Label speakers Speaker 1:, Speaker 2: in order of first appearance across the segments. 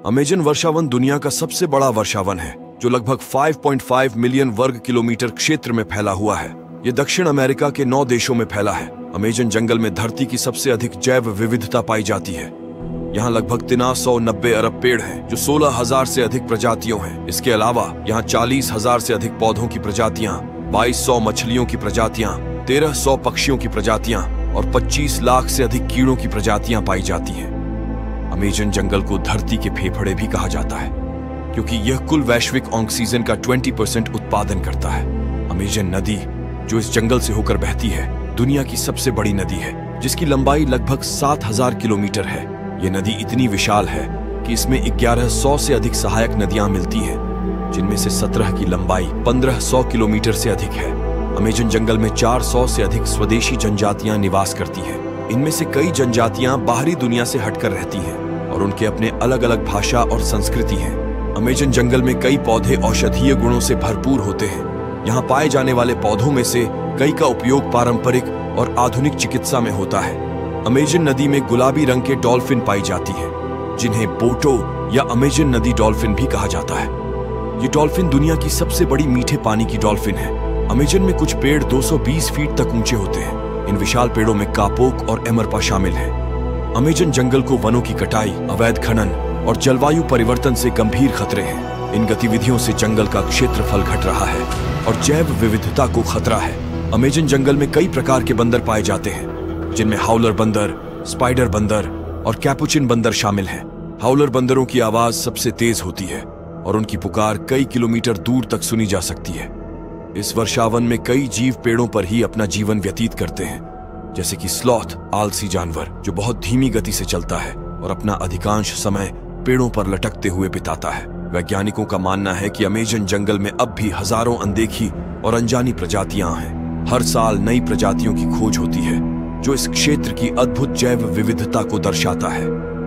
Speaker 1: Amazon वर्षावन दुनिया का सबसे बड़ा वर्षावन है जो लगभग 5.5 मिलियन वर्ग किलोमीटर क्षेत्र में फैला हुआ है। ये दक्षिण अमेरिका के 9 देशों में फैला है। अमेजन जंगल में धरती की सबसे अधिक जैव विविधता पाई जाती है। यहाँ लगभग 390 अरब पेड़ हैं जो 16,000 से अधिक प्रजातियों हैं। इसके अलावा यहाँ 40,000 से अधिक पौधों की प्रजातियां, 2200 मछलियों की प्रजातियां, 1300 पक्षियों की प्रजातियां और 25 लाख से अधिक कीड़ों की प्रजातियां पाई जाती हैं। अमेजन जंगल को धरती के फेफड़े भी कहा जाता है क्योंकि यह कुल वैश्विक ऑक्सीजन का 20% उत्पादन करता है। अमेजन नदी जो इस जंगल से होकर बहती है दुनिया की सबसे बड़ी नदी है जिसकी लंबाई लगभग 7,000 किलोमीटर है। यह नदी इतनी विशाल है कि इसमें 1100 से अधिक सहायक नदियां मिलती हैं जिनमें से 17 की लंबाई 1500 किलोमीटर से अधिक है। अमेजन जंगल में 400 से अधिक स्वदेशी जनजातियां निवास करती हैं। इनमें से कई जनजातियां बाहरी दुनिया से हटकर रहती हैं और उनके अपने अलग अलग भाषा और संस्कृति हैं। अमेजन जंगल में कई पौधे औषधीय गुणों से भरपूर होते हैं। यहाँ पाए जाने वाले पौधों में से कई का उपयोग पारंपरिक और आधुनिक चिकित्सा में होता है। अमेजन नदी में गुलाबी रंग के डॉल्फिन पाई जाती है जिन्हें बोटो या अमेजन नदी डॉल्फिन भी कहा जाता है। ये डॉल्फिन दुनिया की सबसे बड़ी मीठे पानी की डॉल्फिन है। अमेजन में कुछ पेड़ 220 फीट तक ऊंचे होते हैं। इन विशाल पेड़ों में कापोक और एमरपा शामिल है। अमेजन जंगल को वनों की कटाई, अवैध खनन और जलवायु परिवर्तन से गंभीर खतरे हैं। इन गतिविधियों से जंगल का क्षेत्रफल घट रहा है और जैव विविधता को खतरा है। अमेजन जंगल में कई प्रकार के बंदर पाए जाते हैं जिनमें हाउलर बंदर, स्पाइडर बंदर और कैपुचिन बंदर शामिल हैं। हाउलर बंदरों की आवाज सबसे तेज होती है और उनकी पुकार कई किलोमीटर दूर तक सुनी जा सकती है। इस वर्षावन में कई जीव पेड़ों पर ही अपना जीवन व्यतीत करते हैं जैसे कि स्लॉथ, आलसी जानवर जो बहुत धीमी गति से चलता है और अपना अधिकांश समय पेड़ों पर लटकते हुए बिताता है। वैज्ञानिकों का मानना है कि अमेजन जंगल में अब भी हजारों अनदेखी और अनजानी प्रजातियां हैं। हर साल नई प्रजातियों की खोज होती है जो इस क्षेत्र की अद्भुत जैव विविधता को दर्शाता है।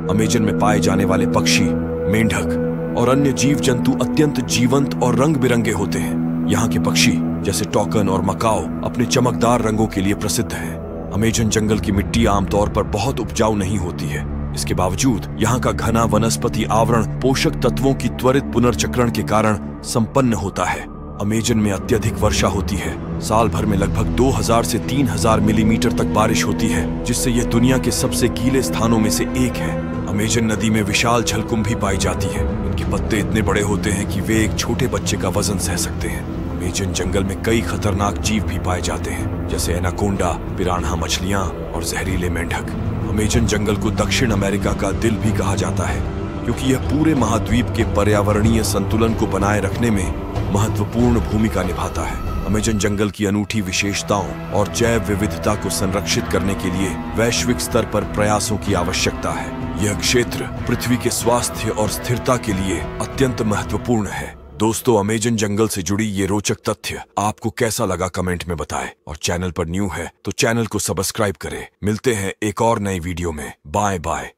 Speaker 1: अमेजन में पाए जाने वाले पक्षी, मेंढक और अन्य जीव जंतु अत्यंत जीवंत और रंग बिरंगे होते हैं। यहाँ के पक्षी जैसे टॉकन और मकाओ अपने चमकदार रंगों के लिए प्रसिद्ध हैं। अमेजन जंगल की मिट्टी आमतौर पर बहुत उपजाऊ नहीं होती है। इसके बावजूद यहाँ का घना वनस्पति आवरण पोषक तत्वों की त्वरित पुनर्चक्रण के कारण संपन्न होता है। अमेजन में अत्यधिक वर्षा होती है। साल भर में लगभग 2000 से 3000 मिलीमीटर तक बारिश होती है जिससे यह दुनिया के सबसे गीले स्थानों में से एक है। अमेजन नदी में विशाल जलकुंभ भी पाई जाती है। इनके पत्ते इतने बड़े होते हैं कि वे एक छोटे बच्चे का वजन सह सकते हैं। अमेजन जंगल में कई खतरनाक जीव भी पाए जाते हैं जैसे एनाकोंडा, पिरान्हा मछलियां और जहरीले मेंढक। अमेजन जंगल को दक्षिण अमेरिका का दिल भी कहा जाता है क्योंकि यह पूरे महाद्वीप के पर्यावरणीय संतुलन को बनाए रखने में महत्वपूर्ण भूमिका निभाता है। अमेजन जंगल की अनूठी विशेषताओं और जैव विविधता को संरक्षित करने के लिए वैश्विक स्तर पर प्रयासों की आवश्यकता है। यह क्षेत्र पृथ्वी के स्वास्थ्य और स्थिरता के लिए अत्यंत महत्वपूर्ण है। दोस्तों, अमेजन जंगल से जुड़ी ये रोचक तथ्य आपको कैसा लगा कमेंट में बताएं और चैनल पर न्यू है तो चैनल को सब्सक्राइब करें। मिलते हैं एक और नई वीडियो में। Bye bye.